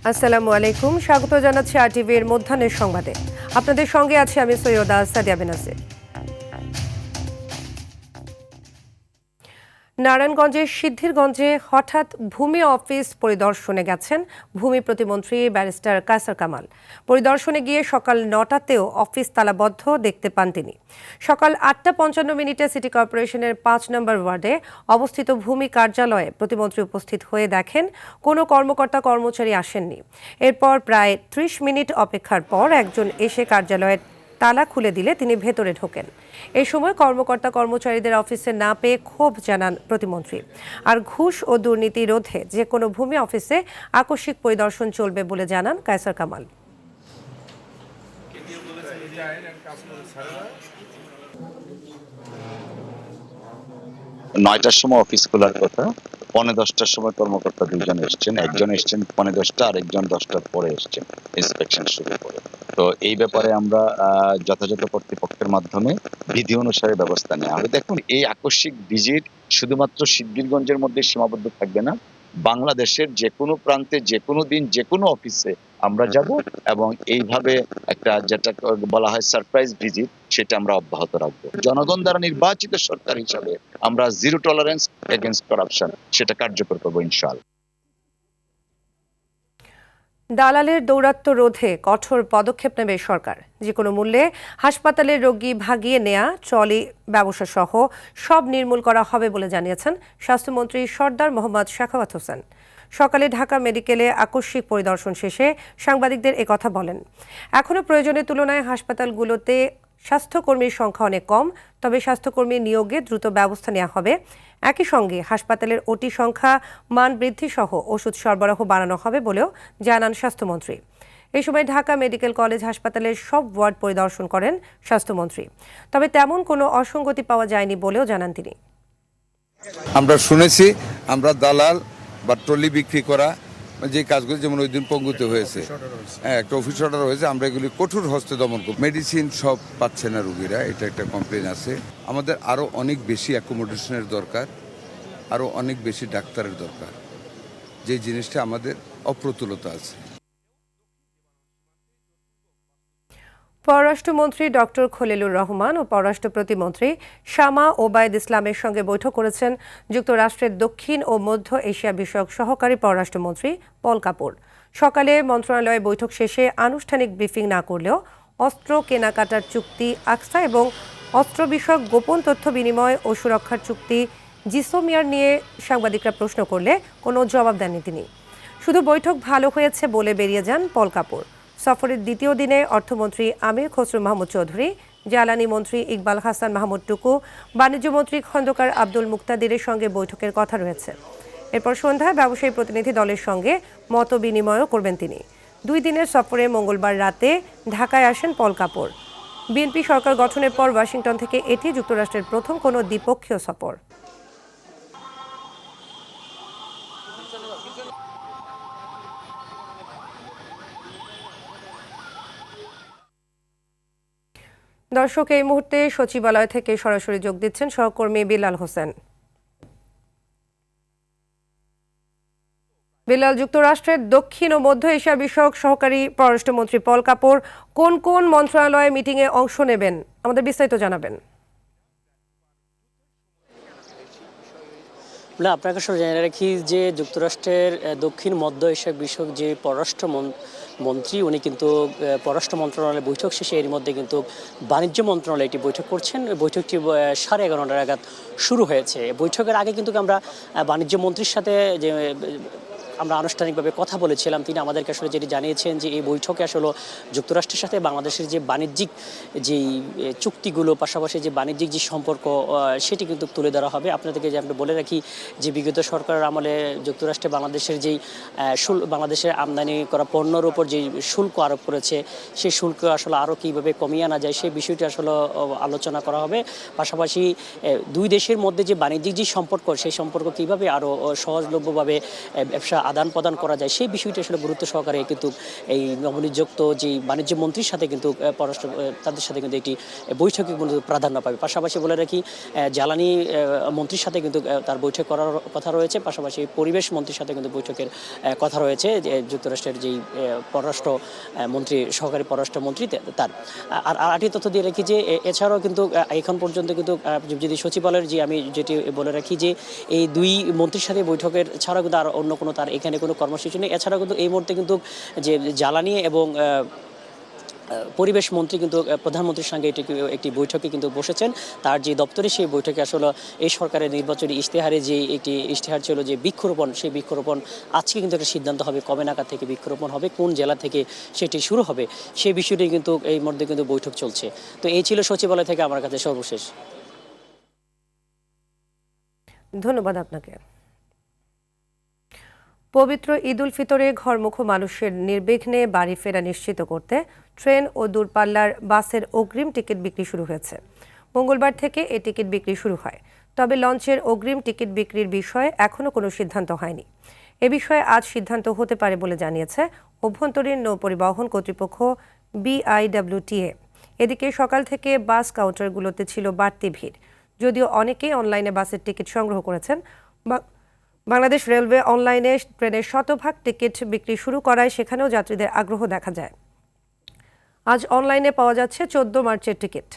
আসসালামু আলাইকুম, স্বাগত জানাচ্ছি আরটিভির মধ্যাহ্নের সংবাদে। আপনাদের সঙ্গে আছি আমি সৈয়দা সাদিয়া বেনাসির। নারায়ণগঞ্জের সিদ্ধিরগঞ্জে হঠাৎ ভূমি অফিস পরিদর্শনে গেছেন ভূমি প্রতিমন্ত্রী ব্যারিস্টার কায়সার কামাল। পরিদর্শনে গিয়ে সকাল ৯টাতেও অফিস তালাবদ্ধ দেখতে পান তিনি। সকাল ৮টা ৫৫ সিটি কর্পোরেশনের ৫ নম্বর ওয়ার্ডে অবস্থিত ভূমি কার্যালয়ে প্রতিমন্ত্রী উপস্থিত হয়ে দেখেন কোনো কর্মকর্তা কর্মচারী আসেননি। এরপর প্রায় ৩০ মিনিট অপেক্ষার পর একজন এসে কার্যালয়ের তালা খুলে দিলে তিনি ভেতরে ঢোকেন। এই সময় কর্মকর্তা কর্মচারীদের অফিসে না পেয়ে ক্ষোভ জানান প্রতিমন্ত্রী। আর ঘুষ ও দুর্নীতি রোধে যে কোনো ভূমি অফিসে আকস্মিক পরিদর্শন চলবে বলে জানান কায়সার কামাল। ৯টার সময় অফিস খোলার কথা, ১৫:১০টার সময় কর্মকর্তা দুইজন এসছেন, একজন এসছেন ১৫:১০টা, আরেকজন ১০টার পরে এসছেন ইন্সপেকশন শুরু করে। তো এই ব্যাপারে আমরা যথাযথ কর্তৃপক্ষের মাধ্যমে বিধি অনুসারে ব্যবস্থা নেওয়া হবে। দেখুন, এই আকস্মিক ভিজিট শুধুমাত্র সিদ্ধিরগঞ্জের মধ্যে সীমাবদ্ধ থাকবে না, বাংলাদেশের যে কোনো প্রান্তে যে কোনো দিন যে কোনো অফিসে আমরা যাব এবং এইভাবে একটা যেটা বলা হয় সারপ্রাইজ ভিজিট, সেটা আমরা অব্যাহত রাখবো। জনগণ দ্বারা নির্বাচিত সরকার হিসাবে আমরা জিরো টলারেন্স এগেইনস্ট করাপশন সেটা কার্যকর করবো ইনশাআল্লাহ। দালালের দৌরাত্ম্য রোধে কঠোর পদক্ষেপ নেবে সরকার। যে কোনো মূল্যে হাসপাতালের রোগী ভাগিয়ে নেয়া, ট্রলি ব্যবসা সহ সব নির্মূল করা হবে বলে জানিয়েছেন স্বাস্থ্যমন্ত্রী সরদার মোহাম্মদ সাখাওয়াত হোসেন। সকালে ঢাকা মেডিকেলে আকস্মিক পরিদর্শন শেষে সাংবাদিকদের একথা বলেন। এখনও প্রয়োজনের তুলনায় হাসপাতালগুলোতে স্বাস্থ্যকর্মীর সংখ্যা অনেক কম, তবে স্বাস্থ্যকর্মী নিয়োগে দ্রুত ব্যবস্থা নেওয়া হবে। একই সঙ্গে হাসপাতালের ওটি সংখ্যা মান বৃদ্ধি সহ ওষুধ সরবরাহ বাড়ানো হবে বলেও জানান স্বাস্থ্যমন্ত্রী। এই সময় ঢাকা মেডিকেল কলেজ হাসপাতালের সব ওয়ার্ড পরিদর্শন করেন স্বাস্থ্যমন্ত্রী। তবে তেমন কোনো অসঙ্গতি পাওয়া যায়নি বলেও জানান তিনি। আমরা শুনেছি আমরা দালাল বা ট্রলি বিক্রি করা যে কাজগুলো, যেমন ওই দিন পঙ্গুতে হয়েছে, একটা অফিস অর্ডার হয়েছে, আমরা এগুলি কঠোর হস্তে দমন করব। মেডিসিন সব পাচ্ছে না রুগীরা, এটা একটা কমপ্লেন আছে। আমাদের আরও অনেক বেশি অ্যাকোমোডেশনের দরকার, আরও অনেক বেশি ডাক্তারের দরকার, যে জিনিসটা আমাদের অপ্রতুলতা আছে। পররাষ্ট্রমন্ত্রী ডক্টর খলিলুর রহমান ও পররাষ্ট্র প্রতিমন্ত্রী শামা ওবায়দ ইসলামের সঙ্গে বৈঠক করেছেন যুক্তরাষ্ট্রের দক্ষিণ ও মধ্য এশিয়া বিষয়ক সহকারী পররাষ্ট্রমন্ত্রী পল কাপুর। সকালে মন্ত্রণালয়ে বৈঠক শেষে আনুষ্ঠানিক ব্রিফিং না করলেও অস্ত্র কেনাকাটার চুক্তি আকসা এবং অস্ত্র বিষয়ক গোপন তথ্য বিনিময় ও সুরক্ষার চুক্তি জিসোমিয়ার নিয়ে সাংবাদিকরা প্রশ্ন করলে কোনো জবাব দেননি তিনি। শুধু বৈঠক ভালো হয়েছে বলে বেরিয়ে যান পল কাপুর। সফরের দ্বিতীয় দিনে অর্থমন্ত্রী আমির খসরু মাহমুদ চৌধুরী, জ্বালানি মন্ত্রী ইকবাল হাসান মাহমুদ টুকু, বাণিজ্যমন্ত্রী খন্দকার আব্দুল মুক্তাদিরের সঙ্গে বৈঠকের কথা রয়েছে। এরপর সন্ধ্যায় ব্যবসায়ী প্রতিনিধি দলের সঙ্গে মত বিনিময়ও করবেন তিনি। 2 দিনের সফরে মঙ্গলবার রাতে ঢাকায় আসেন পল কাপুর। বিএনপি সরকার গঠনের পর ওয়াশিংটন থেকে এটি যুক্তরাষ্ট্রের প্রথম কোনো দ্বিপক্ষীয় সফর। দর্শক, এই মুহূর্তে সচিবালয় থেকে সরাসরি যোগ দিচ্ছেন সহকর্মী বিলাল হোসেন। বিলাল, যুক্তরাষ্ট্রের দক্ষিণ ও মধ্য এশিয়া বিষয়ক সহকারী পররাষ্ট্রমন্ত্রী পল কাপুর কোন কোন মন্ত্রণালয়ে মিটিংয়ে অংশ নেবেন, আমাদের বিস্তারিত জানাবেন। না, আপনাকে সব জানিয়ে রাখি যে যুক্তরাষ্ট্রের দক্ষিণ মধ্য এশিয়া বিষয়ক যে পররাষ্ট্র মন্ত্রী, উনি কিন্তু পররাষ্ট্র মন্ত্রণালয়ের বৈঠক শেষে এর মধ্যে কিন্তু বাণিজ্য মন্ত্রণালয়ে একটি বৈঠক করছেন। বৈঠকটি 11:30 নাগাদ শুরু হয়েছে। বৈঠকের আগে কিন্তু আমরা বাণিজ্য মন্ত্রীর সাথে যে আমরা আনুষ্ঠানিকভাবে কথা বলেছিলাম, তিনি আমাদেরকে আসলে যেটি জানিয়েছেন যে এই বৈঠকে আসলে যুক্তরাষ্ট্রের সাথে বাংলাদেশের যে বাণিজ্যিক যেই চুক্তিগুলো, পাশাপাশি যে বাণিজ্যিক যে সম্পর্ক, সেটি কিন্তু তুলে ধরা হবে। আপনাদেরকে যে আমরা বলে রাখি যে বিগত সরকারের আমলে যুক্তরাষ্ট্রে বাংলাদেশের যেই বাংলাদেশের আমদানি করা পণ্যের উপর যে শুল্ক আরোপ করেছে, সেই শুল্ক আসলে আরও কীভাবে কমিয়ে আনা যায় সেই বিষয়টি আসলে আলোচনা করা হবে। পাশাপাশি দুই দেশের মধ্যে যে বাণিজ্যিক যে সম্পর্ক, সেই সম্পর্ক কীভাবে আরও সহজলভ্যভাবে ব্যবসা আদান প্রদান করা যায় সেই বিষয়টি আসলে গুরুত্ব সহকারে কিন্তু এই নবনিযুক্ত যে বাণিজ্য মন্ত্রীর সাথে কিন্তু তাদের সাথে কিন্তু একটি বৈঠকে কিন্তু প্রাধান্য পাবে। পাশাপাশি বলে রাখি জ্বালানি মন্ত্রীর সাথে কিন্তু তার বৈঠক করার কথা রয়েছে, পাশাপাশি পরিবেশ মন্ত্রীর সাথে কিন্তু বৈঠকের কথা রয়েছে যে যুক্তরাষ্ট্রের যেই পররাষ্ট্র মন্ত্রী, সহকারী পররাষ্ট্রমন্ত্রী তার। আর আরেকটি তথ্য দিয়ে রাখি যে এছাড়াও কিন্তু এখন পর্যন্ত কিন্তু যদি সচিবালয়ের যে আমি যেটি বলে রাখি যে এই দুই মন্ত্রীর সাথে বৈঠকের ছাড়াও কিন্তু আর অন্য কোনো তার এখানে কোনো কর্মসূচি নেই। এছাড়াও কিন্তু এই মুহূর্তে কিন্তু যে জ্বালানি এবং পরিবেশ মন্ত্রী কিন্তু প্রধানমন্ত্রীর সঙ্গে একটি বৈঠকে কিন্তু বসেছেন। তার যে দপ্তরে সেই বৈঠকে আসলে এই সরকারের নির্বাচনী ইশতেহারে যে একটি ইশতেহার ছিল যে বৃক্ষরোপণ, সেই বৃক্ষরোপণ আজকে কিন্তু একটা সিদ্ধান্ত হবে কবে নাগাদ থেকে বৃক্ষরোপণ হবে, কোন জেলা থেকে সেটি শুরু হবে, সেই বিষয়টি কিন্তু এই মধ্যে কিন্তু বৈঠক চলছে। তো এই ছিল সচিবালয় থেকে আমার কাছে সর্বশেষ। ধন্যবাদ আপনাকে। পবিত্র ঈদ উল ফিতরে ঘরমুখো মানুষের নির্বিঘ্নে বাড়ি ফেরা নিশ্চিত করতে ট্রেন ও দূরপাল্লার বাসের অগ্রিম টিকিট বিক্রি শুরু হয়েছে। মঙ্গলবার থেকে এই টিকিট বিক্রি শুরু হয়। তবে লঞ্চের অগ্রিম টিকিট বিক্রির বিষয়ে এখনও কোনো সিদ্ধান্ত হয়নি। এ বিষয়ে আজ সিদ্ধান্ত হতে পারে বলে জানিয়েছে অভ্যন্তরীণ নৌ পরিবহন কর্তৃপক্ষ BIWTA। এদিকে সকাল থেকে বাস কাউন্টারগুলোতে ছিল বাড়তি ভিড়। যদিও অনেকেই অনলাইনে বাসের টিকিট সংগ্রহ করেছেন, বাংলাদেশ রেলওয়ে অনলাইনে ট্রেনের শতভাগ টিকিট বিক্রি শুরু করায় সেখানেও যাত্রীদের আগ্রহ দেখা যায়। আজ অনলাইনে পাওয়া যাচ্ছে 14 মার্চের টিকিট।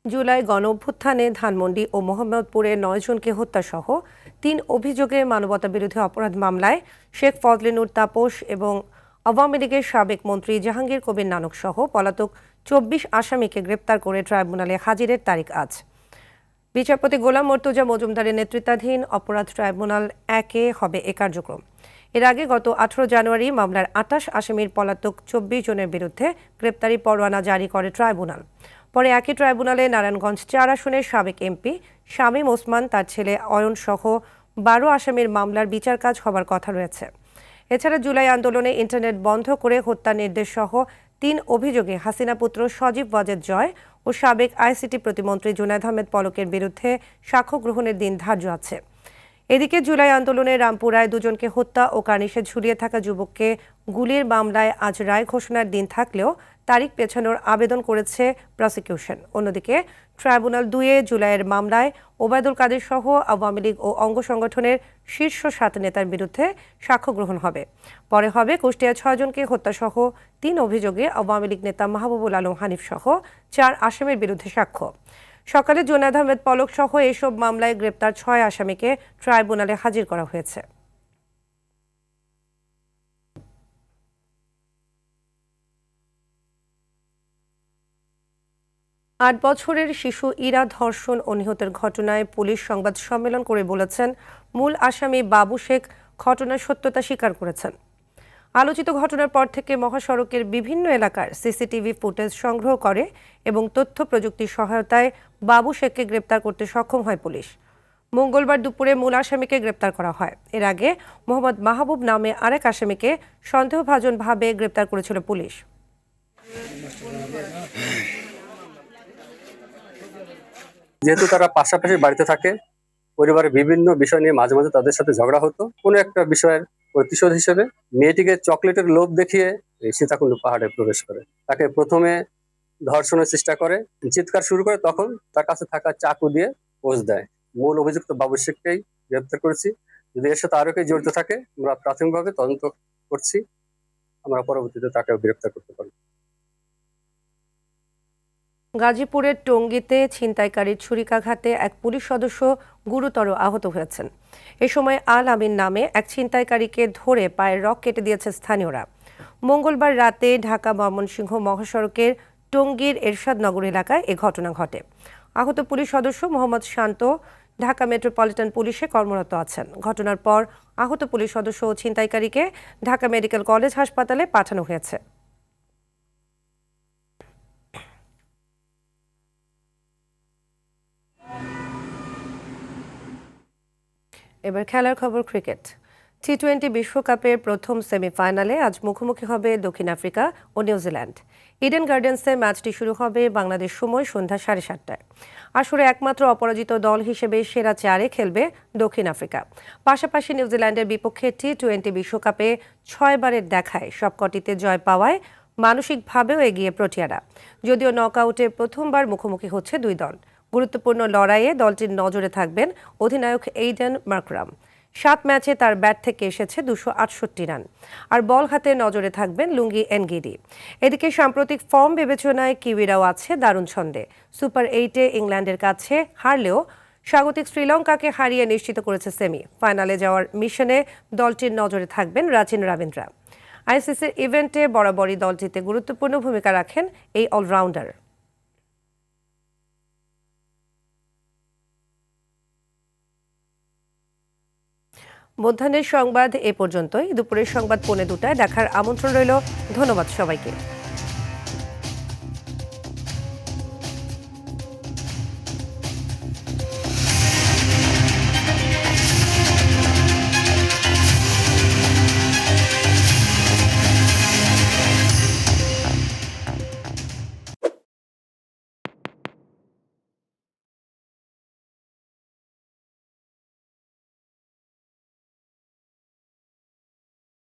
জুলাই গণঅভ্যুত্থানে ধানমন্ডি ও মোহাম্মদপুরে 9 জনকে হত্যাসহ 3 অভিযোগে মানবতাবিরোধী অপরাধ মামলায় শেখ ফজলিনুর তাপস এবং আওয়ামী লীগের সাবেক মন্ত্রী জাহাঙ্গীর কবির নানক সহ পলাতক 24 আসামিকে গ্রেপ্তার করে ট্রাইব্যুনালে হাজিরের তারিখ আজ। বিচারপতি গোলাম মর্তুজা মজুমদারের নেতৃত্বাধীন অপরাধ ট্রাইব্যুনাল 1-এ হবে এ কার্যক্রম। এর আগে গত 18 জানুয়ারি মামলার 28 আসামির পলাতক 24 জনের বিরুদ্ধে গ্রেপ্তারি পরোয়ানা জারি করে ট্রাইব্যুনাল। পরে একই ট্রাইব্যুনালে নারায়ণগঞ্জ 4 আসনের সাবেক এমপি শামীম ওসমান, তার ছেলে অয়ন সহ 12 আসামির মামলার বিচার কাজ হবার কথা রয়েছে। এছাড়া জুলাই আন্দোলনে ইন্টারনেট বন্ধ করে হত্যা নির্দেশ সহ 3 অভিযোগে হাসিনা পুত্র সজীব ওয়াজেদ জয় ও সাবেক আইসিটি প্রতিমন্ত্রী জুনায়েদ আহমেদ পলকের বিরুদ্ধে সাক্ষ্য গ্রহণের দিন ধার্য আছে। এদিকে জুলাই আন্দোলনে রামপুরায় 2 জনকে হত্যা ও কার্নিশে ঝুলিয়ে থাকা যুবককে গুলির মামলায় আজ রায় ঘোষণার দিন থাকলেও তারিখ পেছানোর আবেদন করেছে প্রসিকিউশন। অন্যদিকে ট্রাইব্যুনাল 2-এ জুলাইয়ের মামলায় ওবায়দুল কাদের সহ আওয়ামী লীগ ও অঙ্গ সংগঠনের শীর্ষ 7 নেতার বিরুদ্ধে সাক্ষ্য গ্রহণ হবে। পরে হবে কুষ্টিয়া 6 জনকে হত্যাসহ 3 অভিযোগে আওয়ামী লীগ নেতা মাহবুবুল আলম হানিফ সহ 4 আসামির বিরুদ্ধে সাক্ষ্য। সকালে জুনায়েদ আহমেদ পলক সহ এসব মামলায় গ্রেপ্তার 6 আসামিকে ট্রাইব্যুনালে হাজির করা হয়েছে। 8 বছরের শিশু ইরা ধর্ষণ ও নিহতের ঘটনায় পুলিশ সংবাদ সম্মেলন করে বলেছেন, মূল আসামি বাবু শেখ ঘটনার সত্যতা স্বীকার করেছেন। আলোচিত ঘটনার পর থেকে মহাসড়কের বিভিন্ন এলাকার সিসিটিভি ফুটেজ সংগ্রহ করে এবং তথ্য প্রযুক্তির সহায়তায় বাবু শেখকে গ্রেপ্তার করতে সক্ষম হয় পুলিশ। মঙ্গলবার দুপুরে মূল আসামিকে গ্রেপ্তার করা হয়। এর আগে মোহাম্মদ মাহবুব নামে আরেক আসামিকে সন্দেহভাজনভাবে গ্রেপ্তার করেছিল পুলিশ। যেহেতু তারা পাশাপাশি বাড়িতে থাকে, পরিবারের বিভিন্ন বিষয় নিয়ে মাঝে মাঝে তাদের সাথে ঝগড়া হতো। কোনো একটা বিষয়ের প্রতিশোধ হিসেবে মেয়েটিকে চকলেটের লোভ দেখিয়ে এই সীতাকুণ্ড পাহাড়ে প্রবেশ করে। তাকে প্রথমে ধর্ষণের চেষ্টা করে, চিৎকার শুরু করে, তখন তার কাছে থাকা চাকু দিয়ে পোজ দেয়। মূল অভিযুক্ত বাবু শেখকেই গ্রেপ্তার করেছি। যদি এর সাথে আরো কেউ জড়িত থাকে, আমরা প্রাথমিকভাবে তদন্ত করছি, আমরা পরবর্তীতে তাকেও গ্রেপ্তার করতে পারি। গাজীপুরের টঙ্গীতে ছিনতাইকারীর ছুরিকাঘাতে এক পুলিশ সদস্য গুরুতর আহত হয়েছেন। এ সময় আল আমিন নামে এক ছিনতাইকারীকে ধরে পায়ের রগ কেটে দিয়েছে স্থানীয়রা। মঙ্গলবার রাতে ঢাকা ময়মনসিংহ মহাসড়কের টঙ্গীর এরশাদনগর এলাকায় এ ঘটনা ঘটে। আহত পুলিশ সদস্য মোহাম্মদ শান্ত ঢাকা মেট্রোপলিটন পুলিশে কর্মরত আছেন। ঘটনার পর আহত পুলিশ সদস্য ও ছিনতাইকারীকে ঢাকা মেডিকেল কলেজ হাসপাতালে পাঠানো হয়েছে। এবার খেলার খবর ক্রিকেট। টি-20 বিশ্বকাপের প্রথম সেমিফাইনালে আজ মুখোমুখি হবে দক্ষিণ আফ্রিকা ও নিউজিল্যান্ড। ইডেন গার্ডেন্সে ম্যাচটি শুরু হবে বাংলাদেশ সময় সন্ধ্যা 7:30টায়। আসরে একমাত্র অপরাজিত দল হিসেবে সেরা 4-এ খেলবে দক্ষিণ আফ্রিকা। পাশাপাশি নিউজিল্যান্ডের বিপক্ষে টি-20 বিশ্বকাপে 6 বারের দেখায় সবকটিতে জয় পাওয়ায় মানসিকভাবেও এগিয়ে প্রোটিয়ারা। যদিও নকআউটে প্রথমবার মুখোমুখি হচ্ছে দুই দল। গুরুত্বপূর্ণ লড়াইয়ে দলটির নজরে থাকবেন অধিনায়ক এইডেন মার্করাম। 7 ম্যাচে তার ব্যাট থেকে এসেছে 268 রান। আর বল হাতে নজরে থাকবেন লুঙ্গি এনগিডি। এদিকে সাম্প্রতিক ফর্ম বিবেচনায় কিউইরাও আছে দারুণ ছন্দে। সুপার 8-এ ইংল্যান্ডের কাছে হারলেও স্বাগতিক শ্রীলঙ্কাকে হারিয়ে নিশ্চিত করেছে সেমি ফাইনালে যাওয়ার মিশনে দলটির নজরে থাকবেন রাচিন রাবিন্দ্রা। আইসিসির ইভেন্টে বরাবরই দলটিতে গুরুত্বপূর্ণ ভূমিকা রাখেন এই অলরাউন্ডার। মধ্যাহ্নের সংবাদ এ পর্যন্তই। দুপুরের সংবাদ 2:45 দেখার আমন্ত্রণ রইল। ধন্যবাদ সবাইকে।